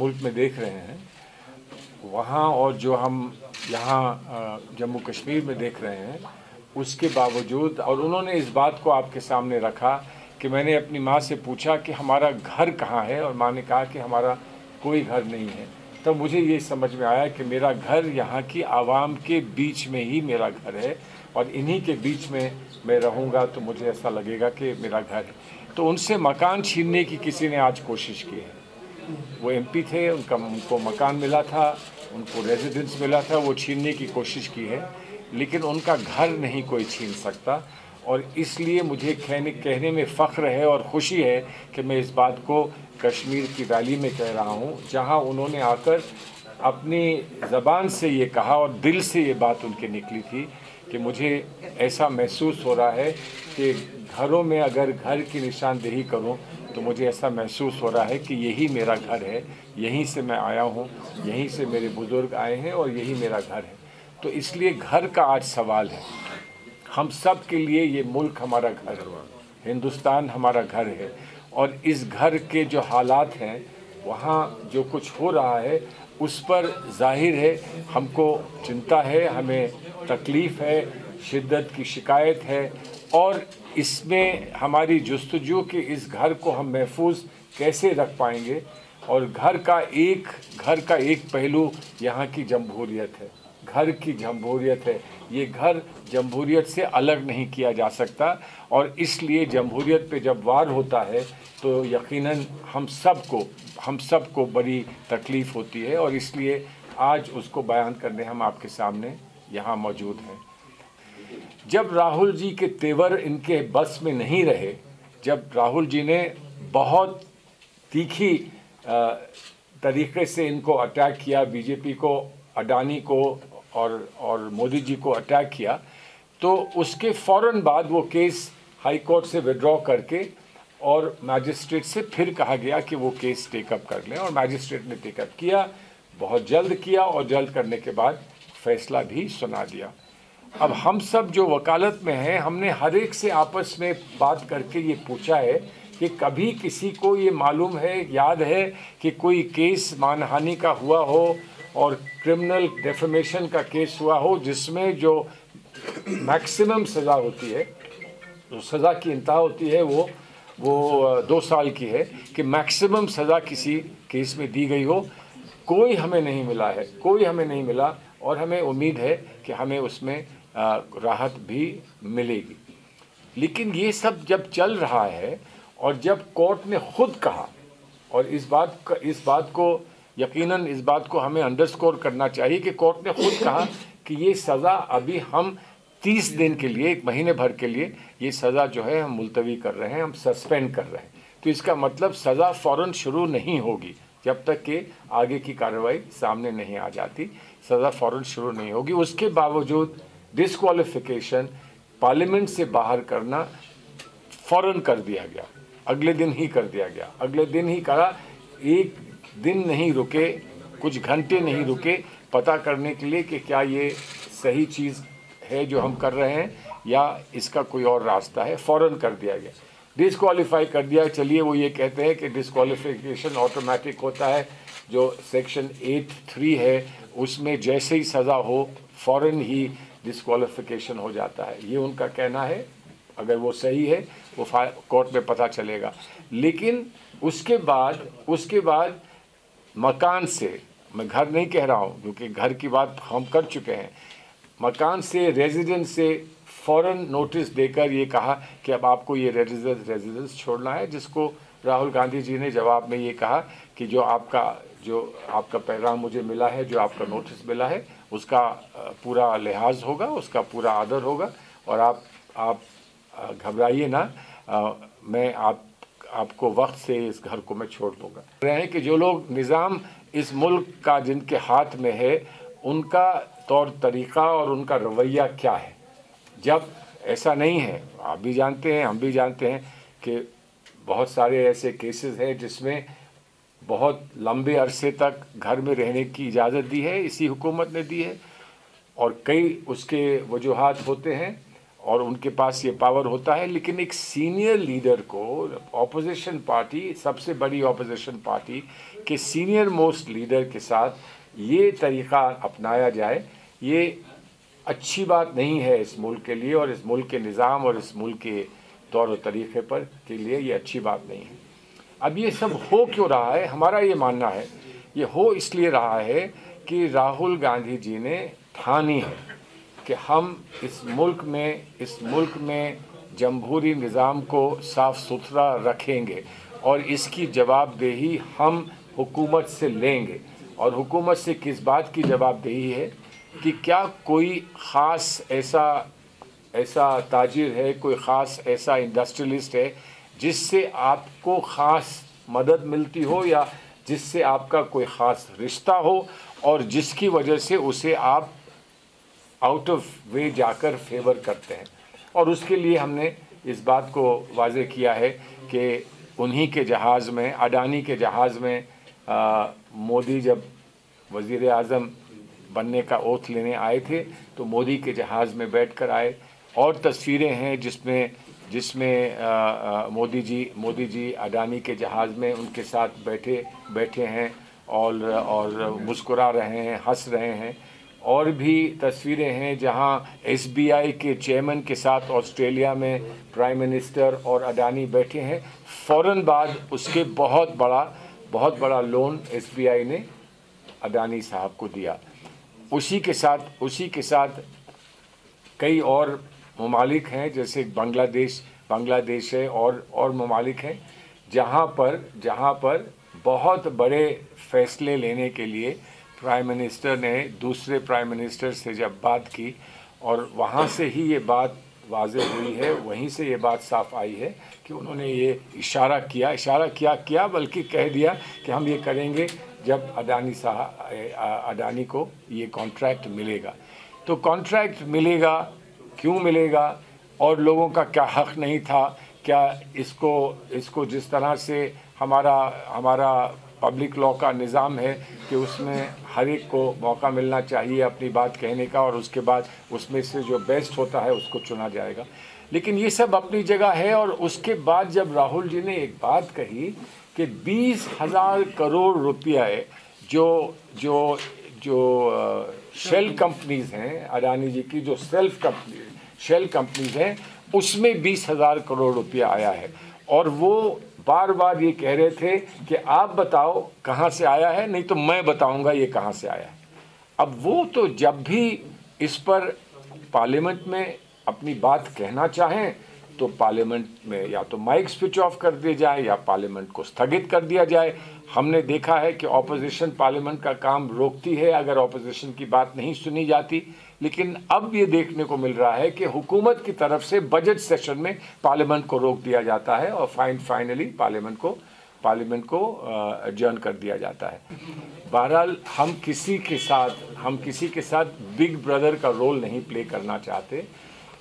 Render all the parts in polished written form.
मुल्क में देख रहे हैं वहाँ और जो हम यहाँ जम्मू कश्मीर में देख रहे हैं उसके बावजूद, और उन्होंने इस बात को आपके सामने रखा कि मैंने अपनी माँ से पूछा कि हमारा घर कहाँ है, और माँ ने कहा कि हमारा कोई घर नहीं है। तब मुझे ये समझ में आया कि मेरा घर यहाँ की आवाम के बीच में ही मेरा घर है, और इन्हीं के बीच में मैं रहूँगा तो मुझे ऐसा लगेगा कि मेरा घर है। तो उनसे मकान छीनने की किसी ने आज कोशिश की है। वो एमपी थे, उनको मकान मिला था, उनको रेजिडेंस मिला था, वो छीनने की कोशिश की है, लेकिन उनका घर नहीं कोई छीन सकता। और इसलिए मुझे कहने में फ़ख्र है और ख़ुशी है कि मैं इस बात को कश्मीर की रैली में कह रहा हूँ, जहाँ उन्होंने आकर अपनी ज़बान से ये कहा और दिल से ये बात उनके निकली थी कि मुझे ऐसा महसूस हो रहा है कि घरों में अगर घर की निशानदेही करूं तो मुझे ऐसा महसूस हो रहा है कि यही मेरा घर है, यहीं से मैं आया हूं, यहीं से मेरे बुज़ुर्ग आए हैं और यही मेरा घर है। तो इसलिए घर का आज सवाल है। हम सब के लिए ये मुल्क हमारा घर है, हिंदुस्तान हमारा घर है, और इस घर के जो हालात हैं, वहाँ जो कुछ हो रहा है उस पर जाहिर है हमको चिंता है, हमें तकलीफ़ है, शिद्दत की शिकायत है, और इसमें हमारी जुस्तजू कि इस घर को हम महफूज कैसे रख पाएंगे। और घर का एक पहलू यहाँ की जमहूरियत है, घर की जमहूरियत है। ये घर जमहूरियत से अलग नहीं किया जा सकता, और इसलिए जमहूरियत पे जब वार होता है तो यकीनन हम सबको बड़ी तकलीफ़ होती है, और इसलिए आज उसको बयान करने हम आपके सामने यहाँ मौजूद हैं। जब राहुल जी के तेवर इनके बस में नहीं रहे, जब राहुल जी ने बहुत तीखी तरीक़े से इनको अटैक किया, बीजेपी को, अडानी को और मोदी जी को अटैक किया, तो उसके फ़ौरन बाद वो केस हाई कोर्ट से विड्रॉ करके और मैजिस्ट्रेट से फिर कहा गया कि वो केस टेकअप कर लें, और मैजिस्ट्रेट ने टेकअप किया, बहुत जल्द किया, और जल्द करने के बाद फैसला भी सुना दिया। अब हम सब जो वकालत में हैं, हमने हर एक से आपस में बात करके ये पूछा है कि कभी किसी को ये मालूम है, याद है कि कोई केस मानहानि का हुआ हो और क्रिमिनल डेफेमेशन का केस हुआ हो जिसमें जो मैक्सिमम सज़ा होती है, जो सज़ा की इंतहा होती है वो 2 साल की है, कि मैक्सिमम सज़ा किसी केस में दी गई हो? कोई हमें नहीं मिला है, कोई हमें नहीं मिला, और हमें उम्मीद है कि हमें उसमें राहत भी मिलेगी। लेकिन ये सब जब चल रहा है और जब कोर्ट ने खुद कहा, और इस बात को यकीनन इस बात को हमें अंडरस्कोर करना चाहिए कि कोर्ट ने खुद कहा कि ये सज़ा अभी हम 30 दिन के लिए, 1 महीने भर के लिए ये सज़ा जो है हम मुलतवी कर रहे हैं, हम सस्पेंड कर रहे हैं। तो इसका मतलब सज़ा फ़ौरन शुरू नहीं होगी जब तक कि आगे की कार्रवाई सामने नहीं आ जाती, सज़ा फ़ौरन शुरू नहीं होगी। उसके बावजूद डिस्क्वालिफिकेशन, पार्लियामेंट से बाहर करना फ़ौरन कर दिया गया, अगले दिन ही कर दिया गया, अगले दिन ही करा। 1 दिन नहीं रुके, कुछ घंटे नहीं रुके पता करने के लिए कि क्या ये सही चीज़ है जो हम कर रहे हैं या इसका कोई और रास्ता है। फ़ौरन कर दिया गया, डिस्क्वालीफाई कर दिया। चलिए, वो ये कहते हैं कि डिस्क्वालिफिकेशन ऑटोमेटिक होता है, जो सेक्शन 8(3) है उसमें जैसे ही सज़ा हो फ़ौरन ही डिस्क्वालिफिकेशन हो जाता है, ये उनका कहना है। अगर वो सही है वो कोर्ट में पता चलेगा। लेकिन उसके बाद मकान से, मैं घर नहीं कह रहा हूँ क्योंकि घर की बात हम कर चुके हैं, मकान से, रेजिडेंस से फ़ौरन नोटिस देकर ये कहा कि अब आपको ये रेजिडेंस छोड़ना है, जिसको राहुल गांधी जी ने जवाब में ये कहा कि जो आपका पैगाम मुझे मिला है, जो आपका नोटिस मिला है, उसका पूरा लिहाज होगा, उसका पूरा आदर होगा, और आप घबराइए ना, मैं आपको वक्त से इस घर को मैं छोड़ दूँगा। रहे हैं कि जो लोग निज़ाम इस मुल्क का जिनके हाथ में है, उनका तौर तरीक़ा और उनका रवैया क्या है। जब ऐसा नहीं है, आप भी जानते हैं, हम भी जानते हैं कि बहुत सारे ऐसे केसेस हैं जिसमें बहुत लंबे अरसे तक घर में रहने की इजाज़त दी है, इसी हुकूमत ने दी है, और कई उसके वजूहात होते हैं, और उनके पास ये पावर होता है, लेकिन एक सीनियर लीडर को, ऑपोजिशन पार्टी, सबसे बड़ी ऑपोजिशन पार्टी के सीनियर मोस्ट लीडर के साथ ये तरीक़ा अपनाया जाए, ये अच्छी बात नहीं है इस मुल्क के लिए और इस मुल्क के निज़ाम और इस मुल्क के तौर और तरीक़े पर के लिए ये अच्छी बात नहीं है। अब ये सब हो क्यों रहा है? हमारा ये मानना है ये हो इसलिए रहा है कि राहुल गांधी जी ने ठानी है कि हम इस मुल्क में जमहूरी निज़ाम को साफ़ सुथरा रखेंगे और इसकी जवाबदेही हम हुकूमत से लेंगे। और हुकूमत से किस बात की जवाबदेही है कि क्या कोई ख़ास ऐसा ताजिर है, कोई ख़ास ऐसा इंडस्ट्रियलिस्ट है जिससे आपको ख़ास मदद मिलती हो या जिससे आपका कोई ख़ास रिश्ता हो और जिसकी वजह से उसे आप आउट ऑफ वे जाकर फेवर करते हैं। और उसके लिए हमने इस बात को वाज़ेह किया है कि उन्हीं के जहाज़ में, अडानी के जहाज़ में मोदी जब वज़ीर आज़म बनने का ओथ लेने आए थे तो मोदी के जहाज़ में बैठकर आए। और तस्वीरें हैं जिसमें मोदी जी अडानी के जहाज़ में उनके साथ बैठे हैं और मुस्कुरा रहे हैं, हंस रहे हैं। और भी तस्वीरें हैं जहां SBI के चेयरमैन के साथ ऑस्ट्रेलिया में प्राइम मिनिस्टर और अडानी बैठे हैं। फ़ौरन बाद उसके बहुत बड़ा लोन SBI ने अडानी साहब को दिया। उसी के साथ कई और ममालिक हैं, जैसे बांग्लादेश है और ममालिक हैं जहां पर बहुत बड़े फ़ैसले लेने के लिए प्राइम मिनिस्टर ने दूसरे प्राइम मिनिस्टर से जब बात की और वहाँ से ही ये बात वाज़ेह हुई है, वहीं से ये बात साफ आई है कि उन्होंने ये इशारा किया बल्कि कह दिया कि हम ये करेंगे जब अडानी को ये कॉन्ट्रैक्ट मिलेगा। तो कॉन्ट्रैक्ट मिलेगा, क्यों मिलेगा और लोगों का क्या हक़ नहीं था? क्या इसको जिस तरह से हमारा पब्लिक लॉ का निज़ाम है कि उसमें हर एक को मौका मिलना चाहिए अपनी बात कहने का और उसके बाद उसमें से जो बेस्ट होता है उसको चुना जाएगा। लेकिन ये सब अपनी जगह है। और उसके बाद जब राहुल जी ने एक बात कही कि 20,000 करोड़ रुपये जो शेल कंपनीज़ हैं, अडानी जी की जो शेल कंपनीज़ हैं, उसमें 20,000 करोड़ रुपया आया है। और वो बार ये कह रहे थे कि आप बताओ कहाँ से आया है, नहीं तो मैं बताऊंगा ये कहाँ से आया है। अब वो तो जब भी इस पर पार्लियामेंट में अपनी बात कहना चाहें तो पार्लियामेंट में या तो माइक स्विच ऑफ कर दिए जाए या पार्लियामेंट को स्थगित कर दिया जाए। हमने देखा है कि ऑपोजिशन पार्लियामेंट का काम रोकती है अगर ऑपोजिशन की बात नहीं सुनी जाती। लेकिन अब ये देखने को मिल रहा है कि हुकूमत की तरफ से बजट सेशन में पार्लियामेंट को रोक दिया जाता है और फाइनली पार्लियामेंट को एडजर्न कर दिया जाता है। बहरहाल हम किसी के साथ बिग ब्रदर का रोल नहीं प्ले करना चाहते।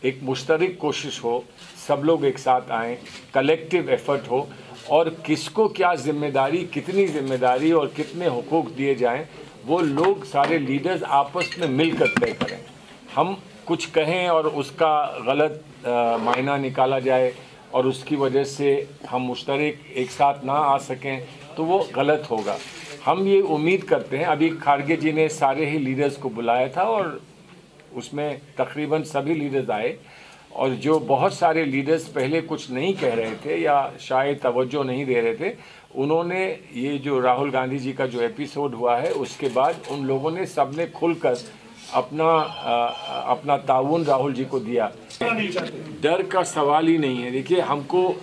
एक मुश्तरक कोशिश हो, सब लोग एक साथ आएँ, कलेक्टिव एफर्ट हो और किसको क्या जिम्मेदारी, कितनी जिम्मेदारी और कितने हुकूक दिए जाएं वो लोग सारे लीडर्स आपस में मिलकर तय करें। हम कुछ कहें और उसका गलत मायना निकाला जाए और उसकी वजह से हम मुश्तरक एक साथ ना आ सकें तो वो गलत होगा। हम ये उम्मीद करते हैं, अभी खारगे जी ने सारे ही लीडर्स को बुलाया था और उसमें तकरीबन सभी लीडर्स आए और जो बहुत सारे लीडर्स पहले कुछ नहीं कह रहे थे या शायद तवज्जो नहीं दे रहे थे, उन्होंने ये जो राहुल गांधी जी का जो एपिसोड हुआ है उसके बाद उन लोगों ने सबने खुलकर अपना ताउन राहुल जी को दिया। डर का सवाल ही नहीं है। देखिए, हमको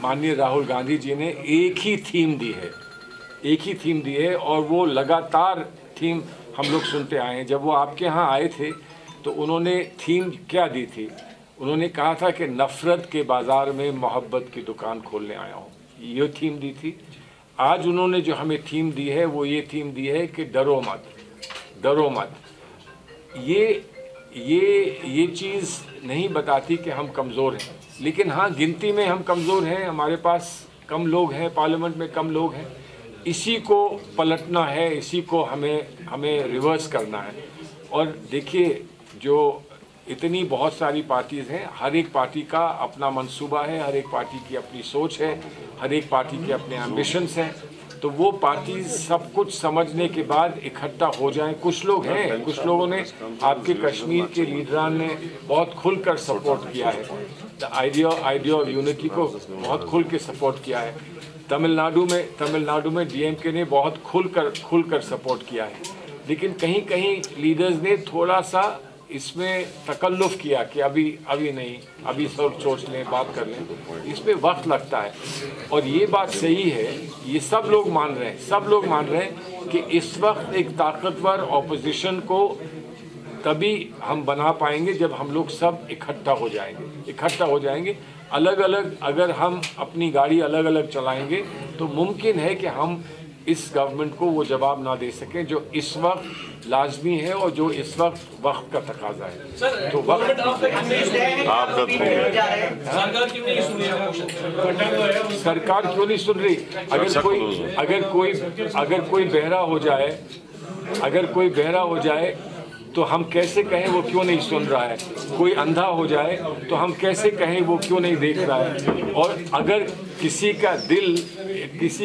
माननीय राहुल गांधी जी ने एक ही थीम दी है और वो लगातार थीम हम लोग सुनते आए हैं। जब वो आपके यहाँ आए थे तो उन्होंने थीम क्या दी थी? उन्होंने कहा था कि नफ़रत के बाज़ार में मोहब्बत की दुकान खोलने आया हूँ, ये थीम दी थी। आज उन्होंने जो हमें थीम दी है वो ये थीम दी है कि डरो मत। ये चीज़ नहीं बताती कि हम कमज़ोर हैं, लेकिन हाँ, गिनती में हम कमज़ोर हैं, हमारे पास कम लोग हैं, पार्लियामेंट में कम लोग हैं। इसी को पलटना है, इसी को हमें रिवर्स करना है। और देखिए, जो इतनी बहुत सारी पार्टीज हैं, हर एक पार्टी का अपना मंसूबा है, हर एक पार्टी की अपनी सोच है, हर एक पार्टी के अपने एम्बिशंस हैं। तो वो पार्टी सब कुछ समझने के बाद इकट्ठा हो जाएं। कुछ लोग हैं, कुछ लोगों ने आपके कश्मीर के लीडरान ने बहुत खुलकर सपोर्ट किया है, द आइडिया ऑफ यूनिटी को बहुत खुल के सपोर्ट किया है। तमिलनाडु में डीएमके ने बहुत खुलकर सपोर्ट किया है। लेकिन कहीं कहीं लीडर्स ने थोड़ा सा इसमें तकल्लुफ़ किया कि अभी नहीं, अभी सब सोच लें, बात कर लें। इसमें वक्त लगता है और ये बात सही है, ये सब लोग मान रहे हैं कि इस वक्त एक ताकतवर ऑपोजिशन को तभी हम बना पाएंगे जब हम लोग सब इकट्ठा हो जाएंगे। अलग अलग अगर हम अपनी गाड़ी अलग अलग चलाएंगे तो मुमकिन है कि हम इस गवर्नमेंट को वो जवाब ना दे सकें जो इस वक्त लाजमी है और जो इस वक्त का तकाजा है। तो वक्त सरकार क्यों नहीं सुन रही? अगर कोई बहरा हो जाए तो हम कैसे कहें वो क्यों नहीं सुन रहा है? कोई अंधा हो जाए तो हम कैसे कहें वो क्यों नहीं देख रहा है? और अगर किसी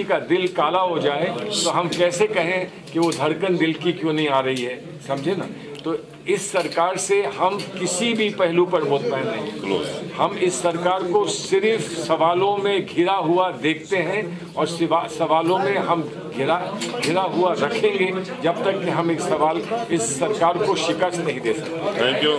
का दिल काला हो जाए तो हम कैसे कहें कि वो धड़कन दिल की क्यों नहीं आ रही है? समझे ना? तो इस सरकार से हम किसी भी पहलू पर मुतमईन नहीं। हम इस सरकार को सिर्फ सवालों में घिरा हुआ देखते हैं और सवालों में हम घिरा हुआ रखेंगे जब तक कि हम इस सरकार को शिकस्त नहीं दे सकते। Thank you.